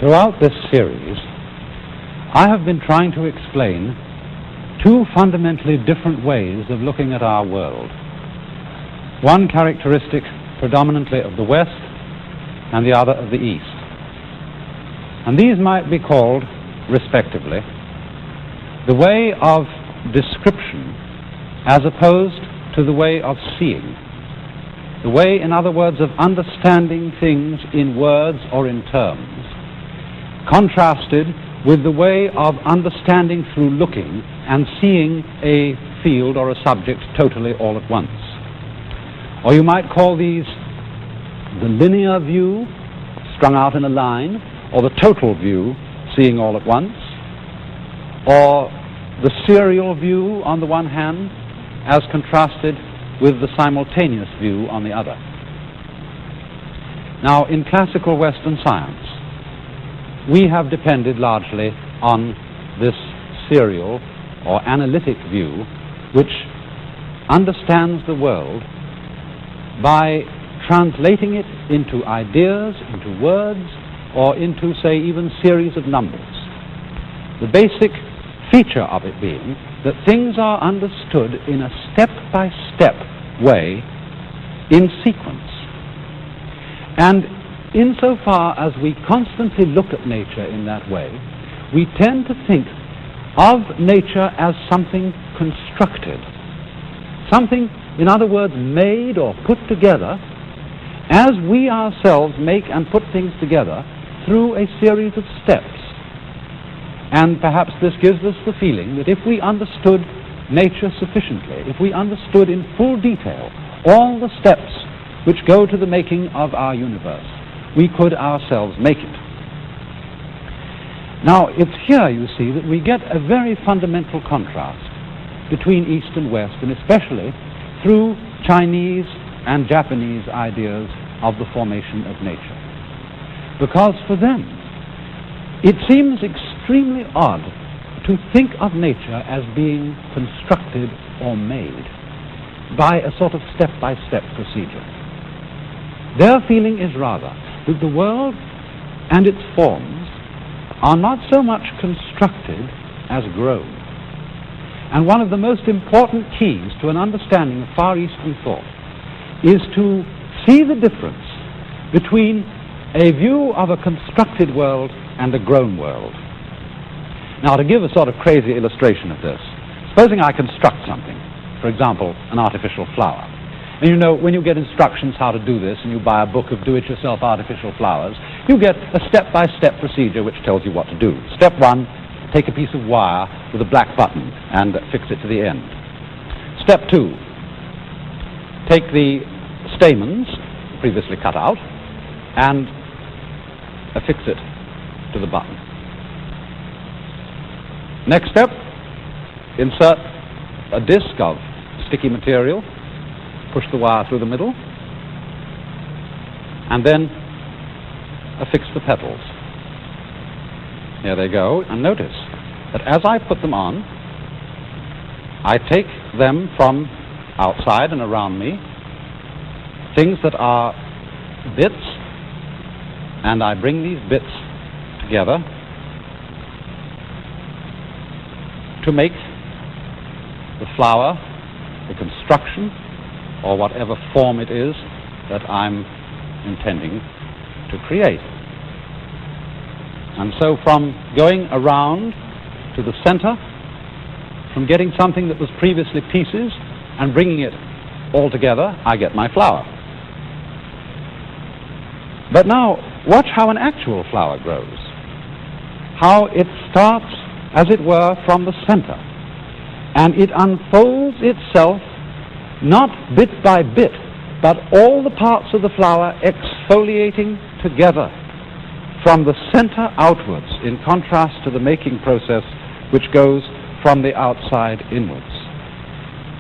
Throughout this series, I have been trying to explain two fundamentally different ways of looking at our world. One characteristic predominantly of the West and the other of the East. And these might be called, respectively, the way of description as opposed to the way of seeing. The way, in other words, of understanding things in words or in terms, contrasted with the way of understanding through looking and seeing a field or a subject totally all at once. Or you might call these the linear view, strung out in a line, or the total view, seeing all at once, or the serial view on the one hand, as contrasted with the simultaneous view on the other. Now, in classical Western science, we have depended largely on this serial or analytic view, which understands the world by translating it into ideas, into words, or into, say, even series of numbers. The basic feature of it being that things are understood in a step-by-step way in sequence. And insofar as we constantly look at nature in that way, we tend to think of nature as something constructed, something, in other words, made or put together as we ourselves make and put things together through a series of steps. And perhaps this gives us the feeling that if we understood nature sufficiently, if we understood in full detail all the steps which go to the making of our universe, we could ourselves make it. Now, it's here, you see, that we get a very fundamental contrast between East and West, and especially through Chinese and Japanese ideas of the formation of nature. Because for them, it seems extremely odd to think of nature as being constructed or made by a sort of step-by-step procedure. Their feeling is rather that the world and its forms are not so much constructed as grown. And one of the most important keys to an understanding of Far Eastern thought is to see the difference between a view of a constructed world and a grown world. Now, to give a sort of crazy illustration of this, supposing I construct something, for example, an artificial flower. And you know, when you get instructions how to do this, and you buy a book of do-it-yourself artificial flowers, you get a step-by-step procedure which tells you what to do. Step one, take a piece of wire with a black button and fix it to the end. Step two, take the stamens, previously cut out, and affix it to the button. Next step, insert a disc of sticky material, push the wire through the middle, and then affix the petals. Here they go, and notice that as I put them on, I take them from outside and around me, things that are bits, and I bring these bits together to make the flower, the construction, or whatever form it is that I'm intending to create. And so from going around to the center, from getting something that was previously pieces and bringing it all together, I get my flower. But now, watch how an actual flower grows. How it starts, as it were, from the center. And it unfolds itself, not bit by bit, but all the parts of the flower exfoliating together from the center outwards, in contrast to the making process which goes from the outside inwards.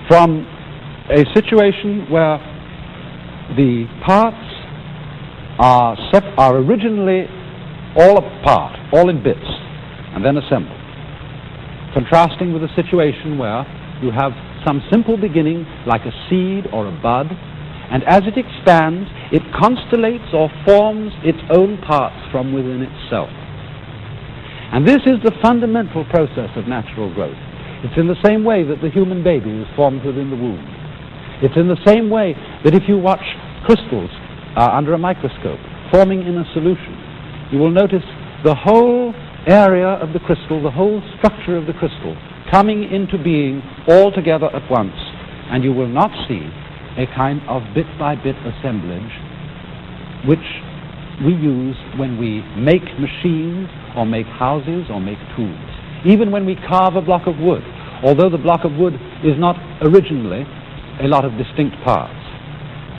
From a situation where the parts are originally all apart, all in bits, and then assembled. Contrasting with a situation where you have some simple beginning, like a seed or a bud, and as it expands, it constellates or forms its own parts from within itself. And this is the fundamental process of natural growth. It's in the same way that the human baby is formed within the womb. It's in the same way that if you watch crystals under a microscope forming in a solution, you will notice the whole area of the crystal, the whole structure of the crystal coming into being all together at once, and you will not see a kind of bit-by-bit assemblage which we use when we make machines or make houses or make tools. Even when we carve a block of wood, although the block of wood is not originally a lot of distinct parts,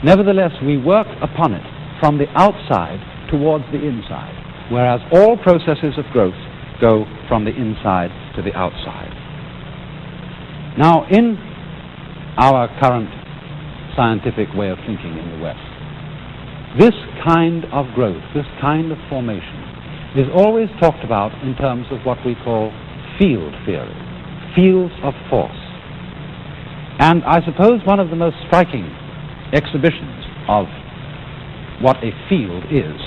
nevertheless we work upon it from the outside towards the inside, whereas all processes of growth go from the inside to the outside. Now, in our current scientific way of thinking in the West, this kind of growth, this kind of formation, is always talked about in terms of what we call field theory, fields of force. And I suppose one of the most striking exhibitions of what a field is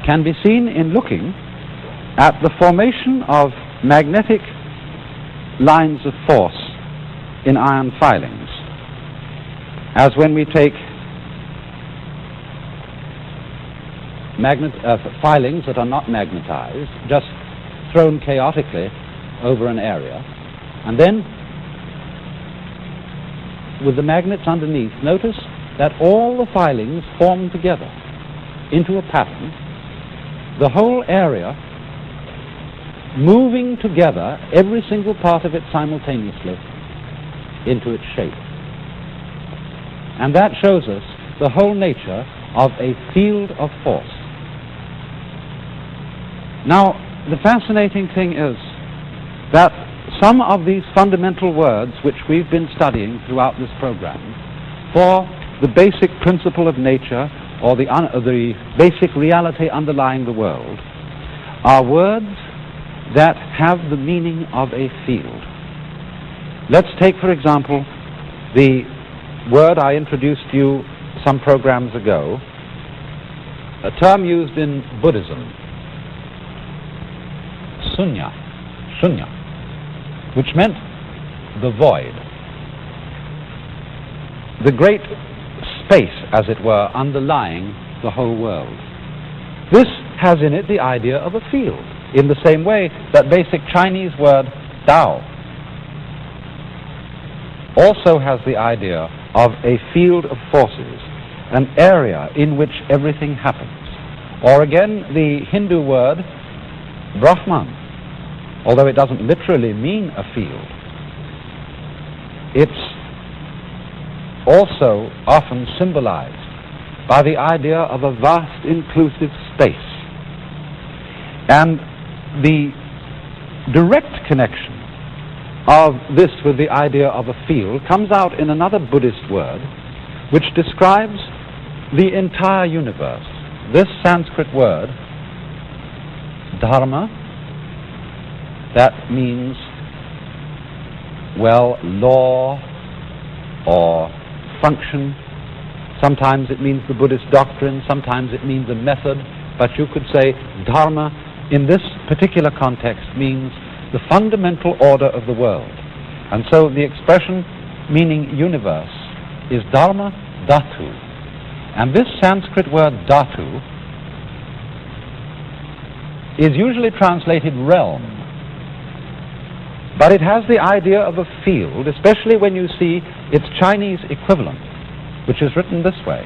can be seen in looking at the formation of magnetic lines of force in iron filings, as when we take filings that are not magnetized, just thrown chaotically over an area, and then with the magnets underneath, notice that all the filings form together into a pattern, the whole area moving together, every single part of it simultaneously, into its shape. And that shows us the whole nature of a field of force. Now, the fascinating thing is that some of these fundamental words which we've been studying throughout this program for the basic principle of nature or the basic reality underlying the world are words that have the meaning of a field. Let's take, for example, the word I introduced to you some programs ago, a term used in Buddhism, sunya, which meant the void, the great space, as it were, underlying the whole world. This has in it the idea of a field, in the same way that basic Chinese word Dao also has the idea of a field of forces, an area in which everything happens. Or again, the Hindu word Brahman, although it doesn't literally mean a field, it's also often symbolized by the idea of a vast inclusive space. And the direct connection of this with the idea of a field comes out in another Buddhist word which describes the entire universe. This Sanskrit word, dharma, that means, well, law or function. Sometimes it means the Buddhist doctrine, sometimes it means a method, but you could say dharma in this particular context means the fundamental order of the world. And so the expression meaning universe is dharma dhatu. And this Sanskrit word dhatu is usually translated realm, but it has the idea of a field, especially when you see its Chinese equivalent, which is written this way.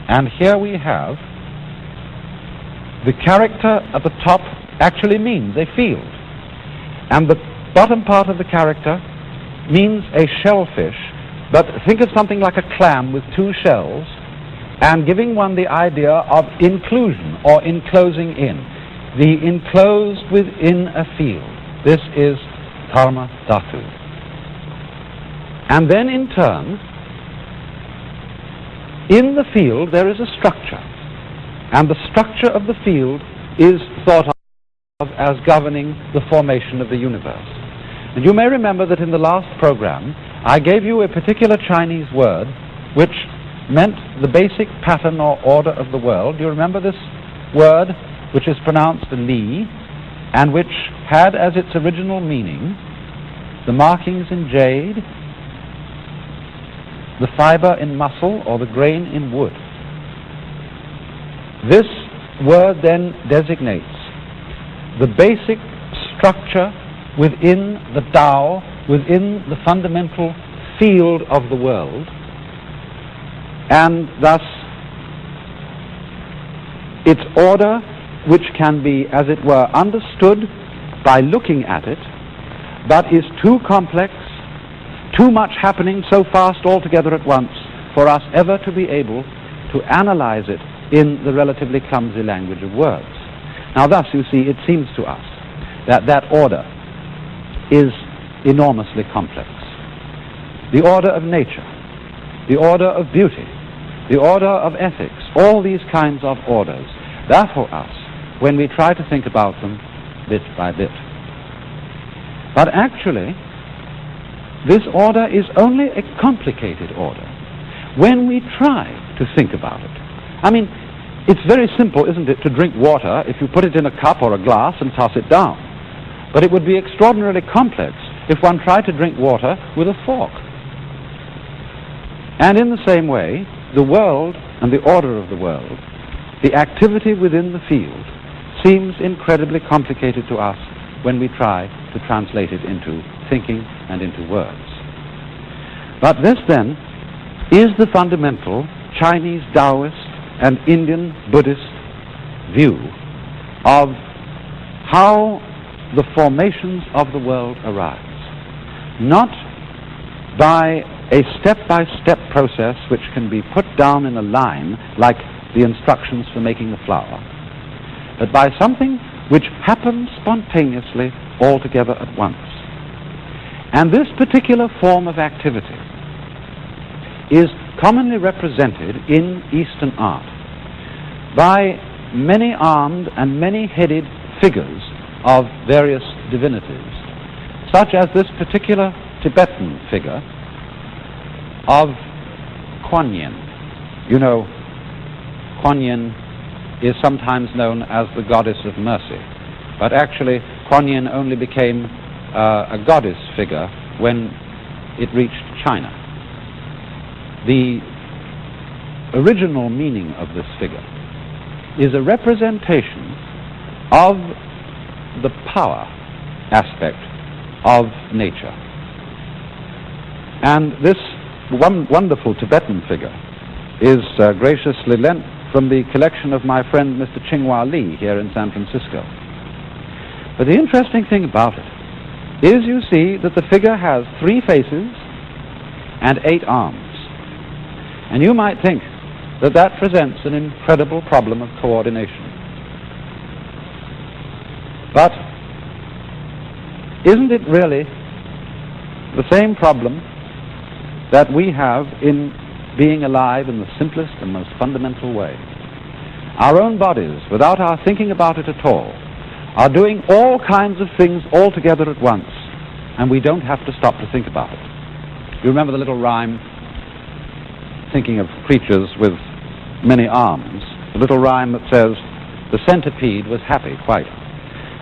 And here we have the character at the top actually means a field, and the bottom part of the character means a shellfish, but think of something like a clam with two shells, and giving one the idea of inclusion or enclosing in, the enclosed within a field. This is dharma dhatu. And then in turn, in the field there is a structure, and the structure of the field is thought of as governing the formation of the universe. And you may remember that in the last program I gave you a particular Chinese word which meant the basic pattern or order of the world. Do you remember this word, which is pronounced Li, and which had as its original meaning the markings in jade, the fiber in muscle, or the grain in wood? This word then designates the basic structure within the Tao, within the fundamental field of the world, and thus its order, which can be, as it were, understood by looking at it, but is too complex, too much happening so fast altogether at once for us ever to be able to analyze it in the relatively clumsy language of words. Now thus, you see, it seems to us that that order is enormously complex. The order of nature, the order of beauty, the order of ethics, all these kinds of orders, they're for us when we try to think about them bit by bit. But actually, this order is only a complicated order when we try to think about it. I mean, it's very simple, isn't it, to drink water if you put it in a cup or a glass and toss it down. But it would be extraordinarily complex if one tried to drink water with a fork. And in the same way, the world and the order of the world, the activity within the field, seems incredibly complicated to us when we try to translate it into thinking and into words. But this then is the fundamental Chinese Taoist and Indian Buddhist view of how the formations of the world arise. Not by a step-by-step process which can be put down in a line like the instructions for making the flower, but by something which happens spontaneously altogether at once. And this particular form of activity is commonly represented in Eastern art by many-armed and many-headed figures of various divinities, such as this particular Tibetan figure of Kuan Yin. You know, Kuan Yin is sometimes known as the goddess of mercy, but actually Kuan Yin only became a goddess figure when it reached China. The original meaning of this figure is a representation of the power aspect of nature. And this wonderful Tibetan figure is graciously lent from the collection of my friend Mr. Qinghua Li here in San Francisco. But the interesting thing about it is, you see, that the figure has 3 faces and 8 arms. And you might think that that presents an incredible problem of coordination. But isn't it really the same problem that we have in being alive in the simplest and most fundamental way? Our own bodies, without our thinking about it at all, are doing all kinds of things all together at once, and we don't have to stop to think about it. You remember the little rhyme, thinking of creatures with many arms, the little rhyme that says, "The centipede was happy quite,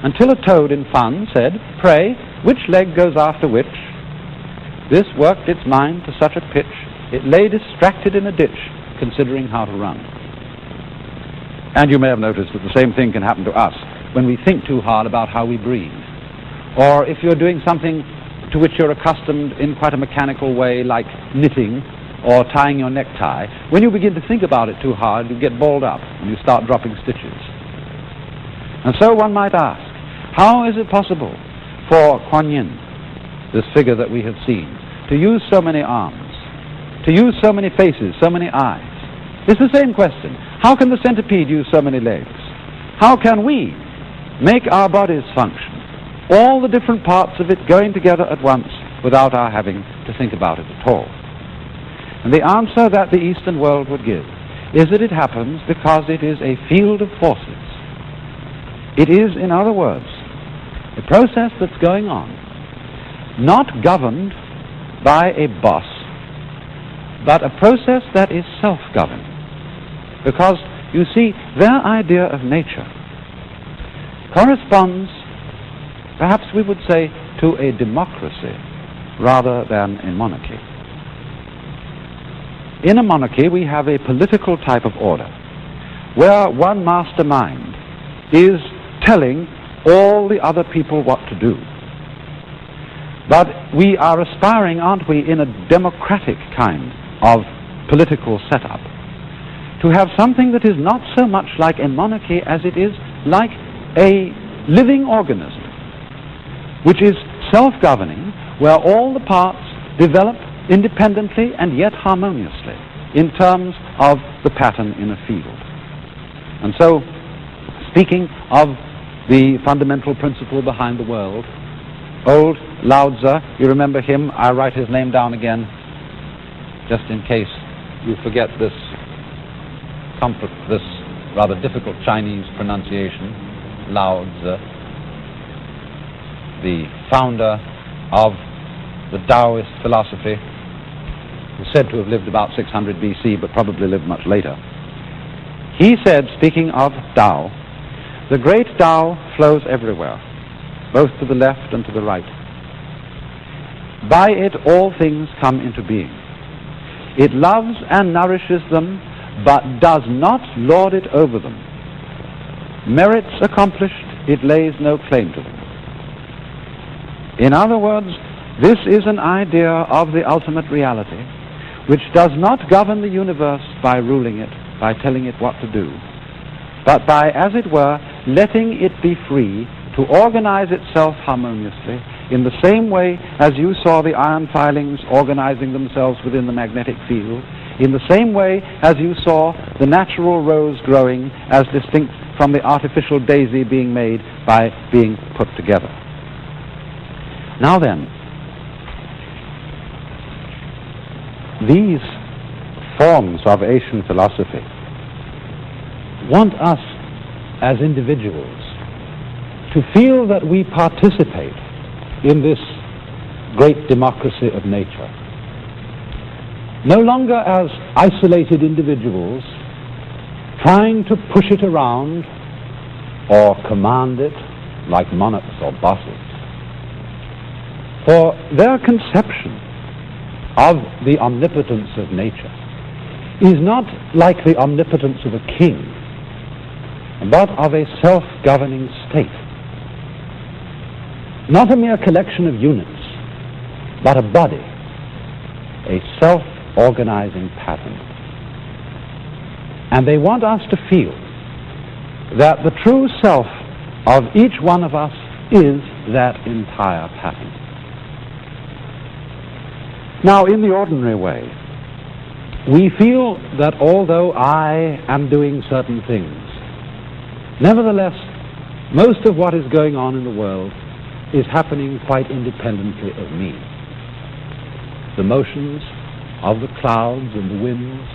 until a toad in fun said, 'Pray, which leg goes after which?' This worked its mind to such a pitch, it lay distracted in a ditch, considering how to run." And you may have noticed that the same thing can happen to us when we think too hard about how we breathe. Or if you're doing something to which you're accustomed in quite a mechanical way, like knitting or tying your necktie, when you begin to think about it too hard, you get balled up and you start dropping stitches. And so one might ask, how is it possible for Kuan Yin, this figure that we have seen, to use so many arms, to use so many faces, so many eyes? It's the same question. How can the centipede use so many legs? How can we make our bodies function, all the different parts of it going together at once without our having to think about it at all? And the answer that the Eastern world would give is that it happens because it is a field of forces. It is, in other words, a process that's going on, not governed by a boss but a process that is self-governing. Because, you see, their idea of nature corresponds, perhaps we would say, to a democracy rather than a monarchy. In a monarchy, we have a political type of order where one mastermind is telling all the other people what to do. But we are aspiring, aren't we, in a democratic kind of political setup, to have something that is not so much like a monarchy as it is like a living organism, which is self-governing, where all the parts develop independently and yet harmoniously in terms of the pattern in a field. And so, speaking of the fundamental principle behind the world, old Lao Tzu, you remember him? I'll write his name down again, just in case you forget this rather difficult Chinese pronunciation. Lao Tzu, the founder of the Taoist philosophy, who's said to have lived about 600 BC, but probably lived much later. He said, speaking of Tao, the great Tao flows everywhere, both to the left and to the right. By it all things come into being. It loves and nourishes them, but does not lord it over them. Merits accomplished, it lays no claim to them. In other words, this is an idea of the ultimate reality, which does not govern the universe by ruling it, by telling it what to do, but by, as it were, letting it be free to organize itself harmoniously in the same way as you saw the iron filings organizing themselves within the magnetic field, in the same way as you saw the natural rose growing as distinct from the artificial daisy being made by being put together. Now then, these forms of Asian philosophy want us as individuals to feel that we participate in this great democracy of nature, no longer as isolated individuals trying to push it around or command it like monarchs or bosses. For their conception of the omnipotence of nature is not like the omnipotence of a king, but of a self-governing state. Not a mere collection of units, but a body, a self-organizing pattern. And they want us to feel that the true self of each one of us is that entire pattern. Now, in the ordinary way, we feel that although I am doing certain things, nevertheless, most of what is going on in the world is happening quite independently of me. The motions of the clouds and the winds,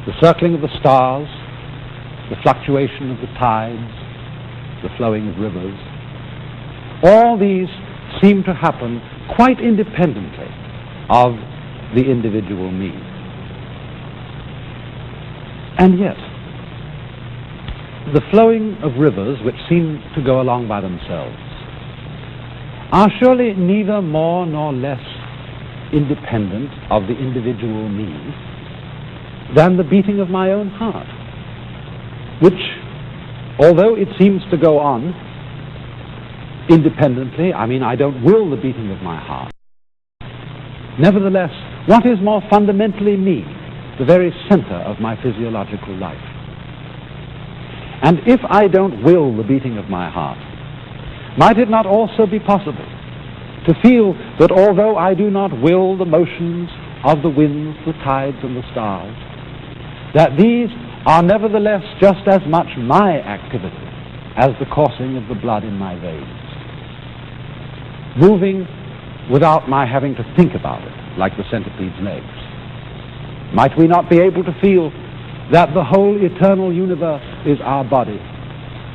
the circling of the stars, the fluctuation of the tides, the flowing of rivers, all these seem to happen quite independently of the individual me. And yet, the flowing of rivers, which seem to go along by themselves, are surely neither more nor less independent of the individual me than the beating of my own heart, which, although it seems to go on independently, I don't will the beating of my heart. Nevertheless, what is more fundamentally me? The very center of my physiological life. And if I don't will the beating of my heart, might it not also be possible to feel that although I do not will the motions of the winds, the tides, and the stars, that these are nevertheless just as much my activity as the coursing of the blood in my veins, moving without my having to think about it, like the centipede's legs? Might we not be able to feel that the whole eternal universe is our body,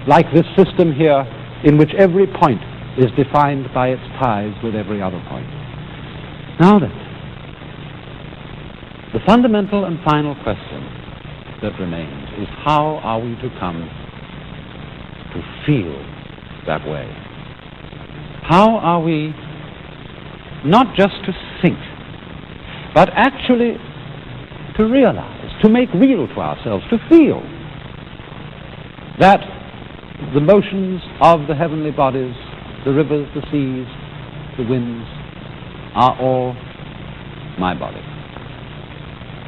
like this system here in which every point is defined by its ties with every other point? Now then, The fundamental and final question that remains is, how are we to come to feel that way? How are we not just to think, but actually to realize, to make real to ourselves, to feel that the motions of the heavenly bodies, the rivers, the seas, the winds, are all my body?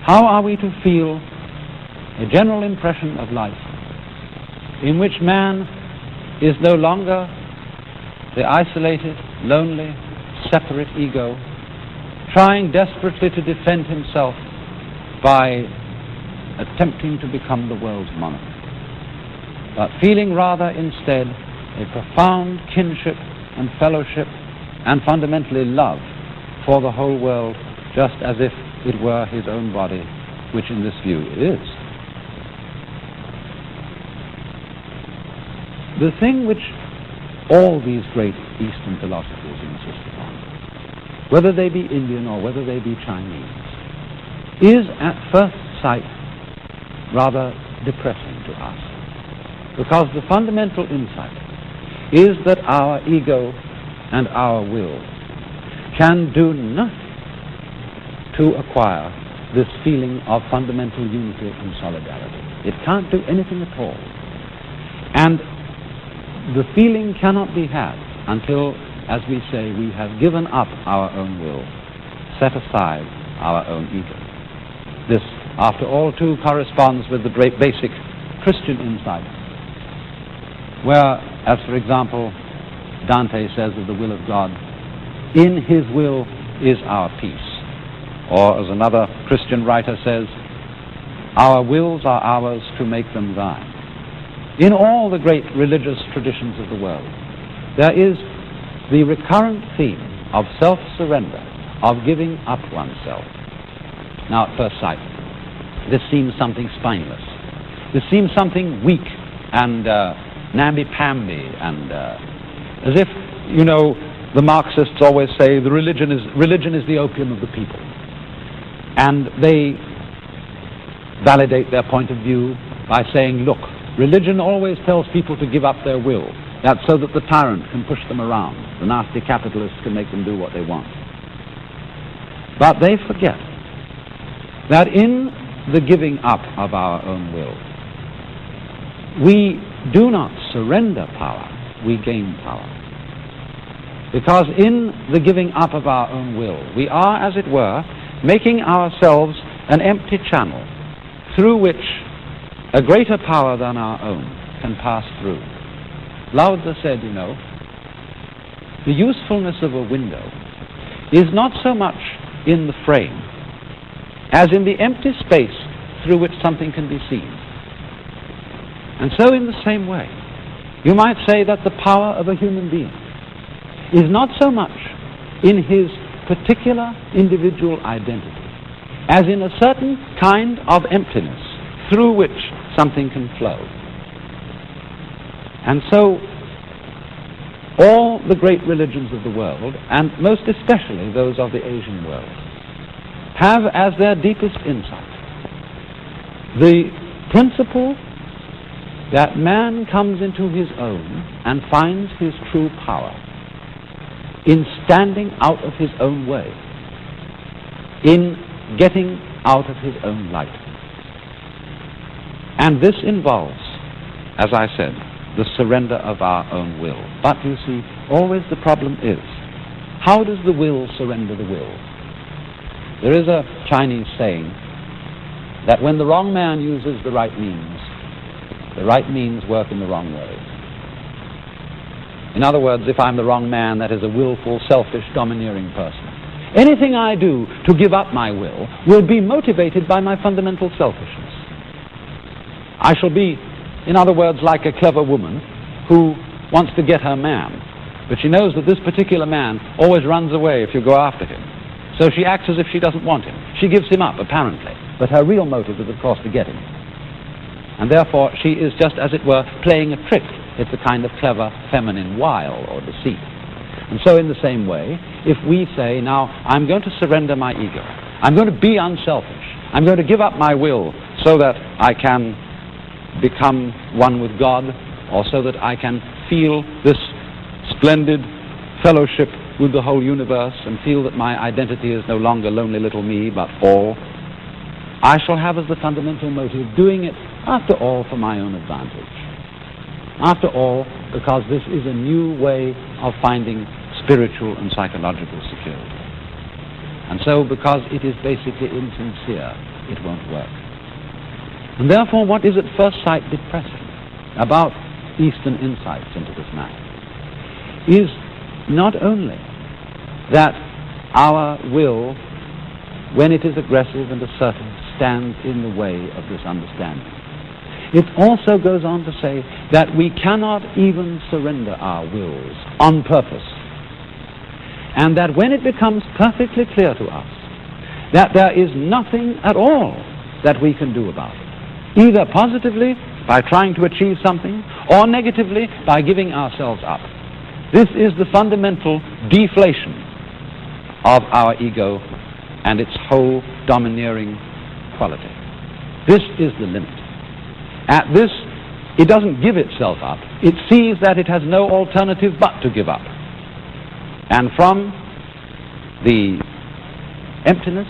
How are we to feel a general impression of life in which man is no longer the isolated, lonely, separate ego, trying desperately to defend himself by attempting to become the world's monarch, but feeling rather instead a profound kinship and fellowship and fundamentally love for the whole world, just as if it were his own body, which in this view it is. The thing which all these great Eastern philosophers insist upon, whether they be Indian or whether they be Chinese, is at first sight rather depressing to us, because the fundamental insight is that our ego and our will can do nothing to acquire this feeling of fundamental unity and solidarity. It can't do anything at all. And the feeling cannot be had until, as we say, we have given up our own will, set aside our own ego. This, after all, too, corresponds with the great basic Christian insight, where, as for example, Dante says of the will of God, in his will is our peace. Or, as another Christian writer says, our wills are ours to make them thine. In all the great religious traditions of the world, there is the recurrent theme of self-surrender, of giving up oneself. Now, at first sight, this seems something spineless. This seems something weak and namby-pamby, and as if, you know, the Marxists always say the religion is the opium of the people. And they validate their point of view by saying, look, religion always tells people to give up their will. That's so that the tyrant can push them around. The nasty capitalist can make them do what they want. But they forget that in the giving up of our own will, we do not surrender power, we gain power. Because in the giving up of our own will, we are, as it were, making ourselves an empty channel through which a greater power than our own can pass through. Lao Tzu said, you know, the usefulness of a window is not so much in the frame as in the empty space through which something can be seen. And so in the same way, you might say that the power of a human being is not so much in his particular individual identity as in a certain kind of emptiness through which something can flow. And so all the great religions of the world, and most especially those of the Asian world, have as their deepest insight the principle that man comes into his own and finds his true power in standing out of his own way, in getting out of his own light. And this involves, as I said, the surrender of our own will. But you see, always the problem is, how does the will surrender the will? There is a Chinese saying that when the wrong man uses the right means work in the wrong ways. In other words, if I'm the wrong man, that is a willful, selfish, domineering person, anything I do to give up my will be motivated by my fundamental selfishness. I shall be, in other words, like a clever woman who wants to get her man, but she knows that this particular man always runs away if you go after him. So she acts as if she doesn't want him. She gives him up, apparently, but her real motive is, of course, to get him. And therefore, she is just, as it were, playing a trick. It's a kind of clever feminine wile or deceit. And so in the same way, if we say, now, I'm going to surrender my ego, I'm going to be unselfish, I'm going to give up my will so that I can become one with God, or so that I can feel this splendid fellowship with the whole universe and feel that my identity is no longer lonely little me, but all. I shall have as the fundamental motive doing it, after all, for my own advantage. After all, because this is a new way of finding spiritual and psychological security. And so, because it is basically insincere, it won't work. And therefore, what is at first sight depressing about Eastern insights into this matter is not only that our will, when it is aggressive and assertive, stands in the way of this understanding. It also goes on to say that we cannot even surrender our wills on purpose. And that when it becomes perfectly clear to us that there is nothing at all that we can do about it, either positively by trying to achieve something, or negatively by giving ourselves up, this is the fundamental deflation of our ego and its whole domineering quality. This is the limit. At this, it doesn't give itself up. It sees that it has no alternative but to give up. And from the emptiness,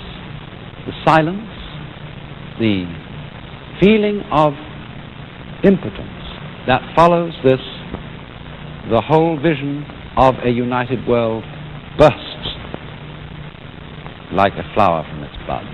the silence, the feeling of impotence that follows this, the whole vision of a united world bursts like a flower from its bud.